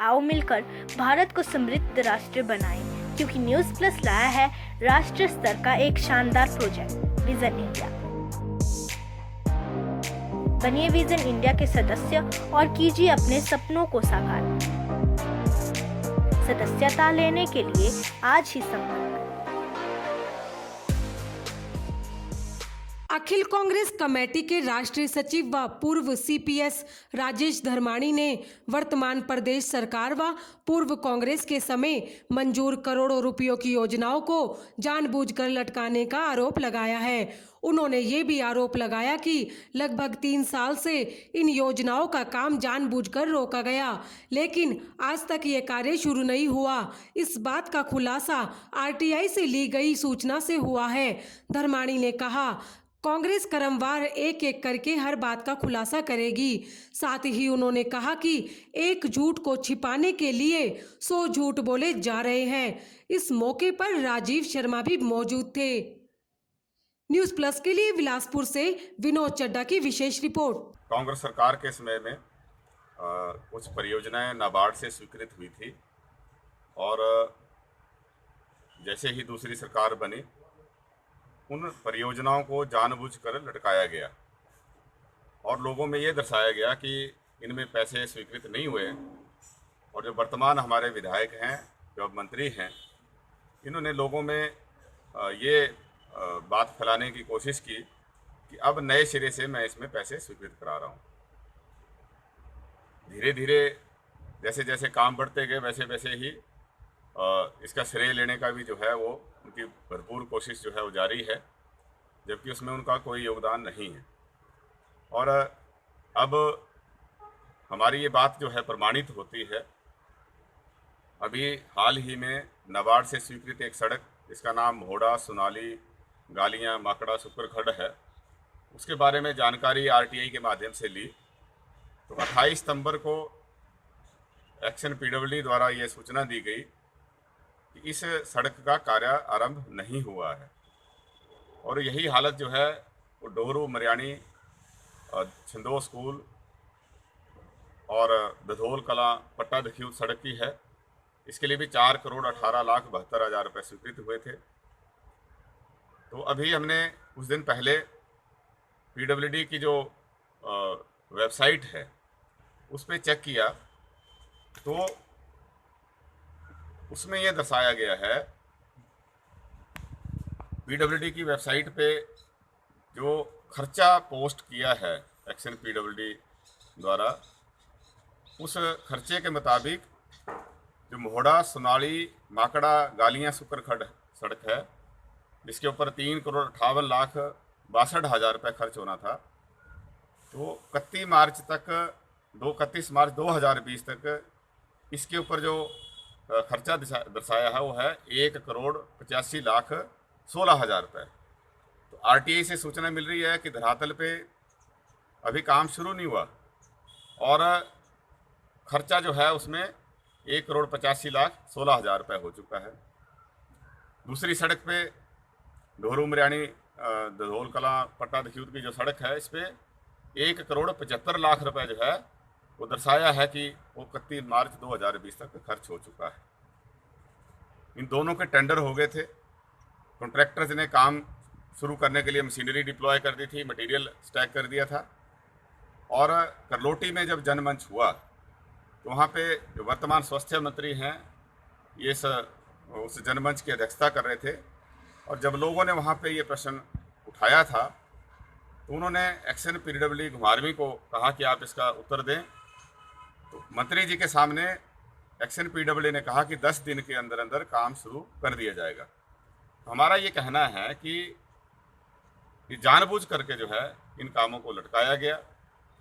आओ मिलकर भारत को समृद्ध राष्ट्र बनाएं, क्योंकि न्यूज़ प्लस लाया है राष्ट्र स्तर का एक शानदार प्रोजेक्ट विजन इंडिया। बनिए विजन इंडिया के सदस्य और कीजिए अपने सपनों को साकार। सदस्यता लेने के लिए आज ही संपर्क। अखिल कांग्रेस कमेटी के राष्ट्रीय सचिव व पूर्व सीपीएस राजेश धर्माणी ने वर्तमान प्रदेश सरकार व पूर्व कांग्रेस के समय मंजूर करोड़ों रुपयों की योजनाओं को जानबूझकर लटकाने का आरोप लगाया है। उन्होंने ये भी आरोप लगाया कि लगभग 3 साल से इन योजनाओं का काम जानबूझकर रोका गया, लेकिन आज तक ये कार्य शुरू नहीं हुआ। इस बात का खुलासा आरटीआई से ली गई सूचना से हुआ है। धर्माणी ने कहा, कांग्रेस क्रमवार एक एक करके हर बात का खुलासा करेगी। साथ ही उन्होंने कहा कि एक झूठ को छिपाने के लिए 100 झूठ बोले जा रहे हैं। इस मौके पर राजीव शर्मा भी मौजूद थे। न्यूज़ प्लस के लिए बिलासपुर से विनोद चड्ढा की विशेष रिपोर्ट। कांग्रेस सरकार के समय में कुछ परियोजनाएं नाबार्ड से स्वीकृत हुई थी और जैसे ही दूसरी सरकार बनी उन परियोजनाओं को जानबूझकर लटकाया गया और लोगों में ये दर्शाया गया कि इनमें पैसे स्वीकृत नहीं हुए। और जो वर्तमान हमारे विधायक हैं, जो अब मंत्री हैं, इन्होंने लोगों में ये बात फैलाने की कोशिश की कि अब नए सिरे से मैं इसमें पैसे स्वीकृत करा रहा हूँ। धीरे धीरे जैसे जैसे काम बढ़ते गए वैसे वैसे ही इसका श्रेय लेने का भी जो है वो उनकी भरपूर कोशिश जो है वो जारी है, जबकि उसमें उनका कोई योगदान नहीं है। और अब हमारी ये बात जो है प्रमाणित होती है। अभी हाल ही में नाबार्ड से स्वीकृत एक सड़क जिसका नाम मोहड़ा सोनाली गालियाँ माकड़ा सुकरखड़ है, उसके बारे में जानकारी आरटीआई के माध्यम से ली तो 28 सितंबर को एक्शन पीडब्ल्यूडी द्वारा ये सूचना दी गई कि इस सड़क का कार्य आरंभ नहीं हुआ है। और यही हालत जो है वो डोरू मरियाणी छिंदो स्कूल और दधोल कला पट्टा दखीव सड़क की है। इसके लिए भी 4,18,72,000 रुपये स्वीकृत हुए थे। तो अभी हमने कुछ दिन पहले पीडब्ल्यूडी की जो वेबसाइट है उस पर चेक किया तो उसमें यह दर्शाया गया है, पीडब्ल्यूडी की वेबसाइट पे जो खर्चा पोस्ट किया है एक्शन पीडब्ल्यूडी द्वारा, उस खर्चे के मुताबिक जो मोहड़ा सोनाली माकड़ा गालियाँ सुकरखड़ सड़क है जिसके ऊपर 3,58,62,000 रुपये खर्च होना था, तो 31 मार्च 2020 तक इसके ऊपर जो खर्चा दर्शाया है वो है 1,85,16,00,000 रुपये। तो आरटीआई से सूचना मिल रही है कि धरातल पे अभी काम शुरू नहीं हुआ और खर्चा जो है उसमें 1,85,16,00,000 रुपये हो चुका है। दूसरी सड़क पे डोरू मरियाणी दधोल कला पट्टा दखीउत की जो सड़क है इस पर 1,75,00,000 रुपये जो है वो दर्शाया है कि वो 31 मार्च 2020 तक खर्च हो चुका है। इन दोनों के टेंडर हो गए थे। कॉन्ट्रैक्टर्स ने काम शुरू करने के लिए मशीनरी डिप्लॉय कर दी थी, मटेरियल स्टैक कर दिया था। और करलोटी में जब जनमंच हुआ तो वहाँ पे जो वर्तमान स्वास्थ्य मंत्री हैं ये उस जनमंच की अध्यक्षता कर रहे थे। और जब लोगों ने वहाँ पे ये प्रश्न उठाया था तो उन्होंने एक्शन पीडब्ल्यूडी घुमारवीं को कहा कि आप इसका उत्तर दें। तो मंत्री जी के सामने एक्शन पीडब्ल्यूडी ने कहा कि 10 दिन के अंदर अंदर काम शुरू कर दिया जाएगा। तो हमारा ये कहना है कि ये जानबूझ करके जो है इन कामों को लटकाया गया,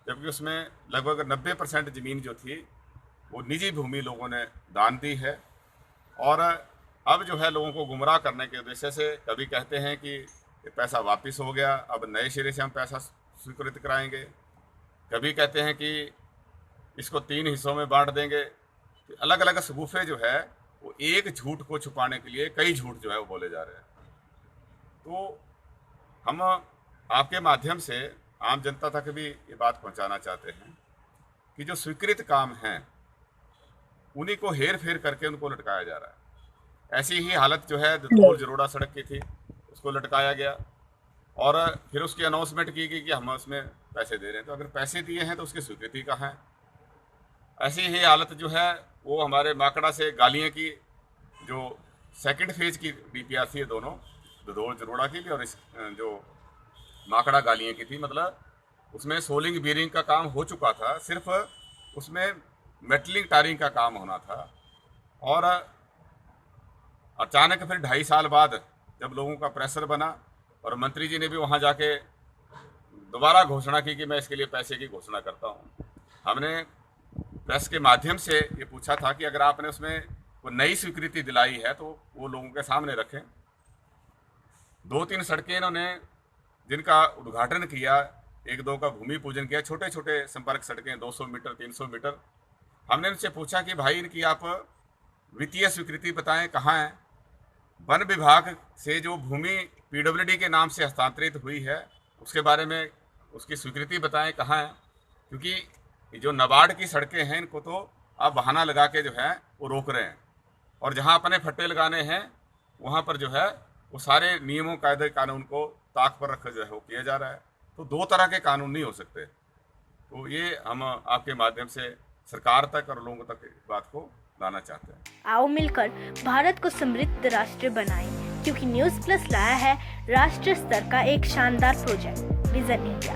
जबकि उसमें लगभग 90% ज़मीन जो थी वो निजी भूमि लोगों ने दान दी है। और अब जो है लोगों को गुमराह करने के उद्देश्य से कभी कहते हैं कि ये पैसा वापस हो गया, अब नए सिरे से हम पैसा स्वीकृत कराएंगे, कभी कहते हैं कि इसको 3 हिस्सों में बांट देंगे। तो अलग अलग शगुफे जो है वो एक झूठ को छुपाने के लिए कई झूठ जो है वो बोले जा रहे हैं। तो हम आपके माध्यम से आम जनता तक भी ये बात पहुंचाना चाहते हैं कि जो स्वीकृत काम हैं उन्हीं को हेर फेर करके उनको लटकाया जा रहा है। ऐसी ही हालत जो है ददोल जरोड़ा सड़क की थी, उसको लटकाया गया और फिर उसकी अनाउंसमेंट की गई कि हम उसमें पैसे दे रहे हैं। तो अगर पैसे दिए हैं तो उसकी स्वीकृति कहाँ है? ऐसी ही हालत जो है वो हमारे माकड़ा से गालियाँ की जो सेकंड फेज की DPR थी, दोनों ददोल जरोड़ा की भी और इस जो माकड़ा गालियाँ की थी, मतलब उसमें सोलिंग बीरिंग का काम हो चुका था, सिर्फ उसमें मेटलिंग टारिंग का काम होना था। और अचानक फिर 2.5 साल बाद जब लोगों का प्रेशर बना और मंत्री जी ने भी वहाँ जाके दोबारा घोषणा की कि मैं इसके लिए पैसे की घोषणा करता हूँ, हमने प्रेस के माध्यम से ये पूछा था कि अगर आपने उसमें कोई नई स्वीकृति दिलाई है तो वो लोगों के सामने रखें। 2-3 सड़कें इन्होंने जिनका उद्घाटन किया, 1-2 का भूमि पूजन किया, छोटे छोटे संपर्क सड़कें 200 मीटर 300 मीटर। हमने उनसे पूछा कि भाई इनकी आप वित्तीय स्वीकृति बताएं, कहाँ है? वन विभाग से जो भूमि PWD के नाम से हस्तांतरित हुई है उसके बारे में उसकी स्वीकृति बताएं, कहाँ है? क्योंकि जो नाबार्ड की सड़कें हैं इनको तो आप बहाना लगा के जो है वो रोक रहे हैं, और जहाँ अपने फट्टे लगाने हैं वहाँ पर जो है वो सारे नियमों कायदे कानून को ताक पर रख जो है वो किया जा रहा है। तो 2 तरह के कानून नहीं हो सकते। तो ये हम आपके माध्यम से सरकार तक और लोगों तक इस बात को लाना चाहते हैं। आओ मिलकर भारत को समृद्ध राष्ट्र बनाएं, क्योंकि न्यूज़ प्लस लाया है राष्ट्रीय स्तर का एक शानदार प्रोजेक्ट विजन इंडिया।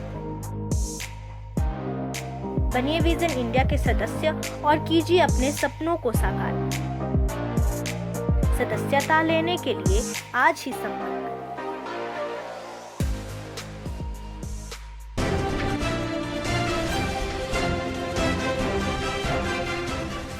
बनिए विजन इंडिया के सदस्य और कीजिए अपने सपनों को साकार। सदस्यता लेने के लिए आज ही संपर्क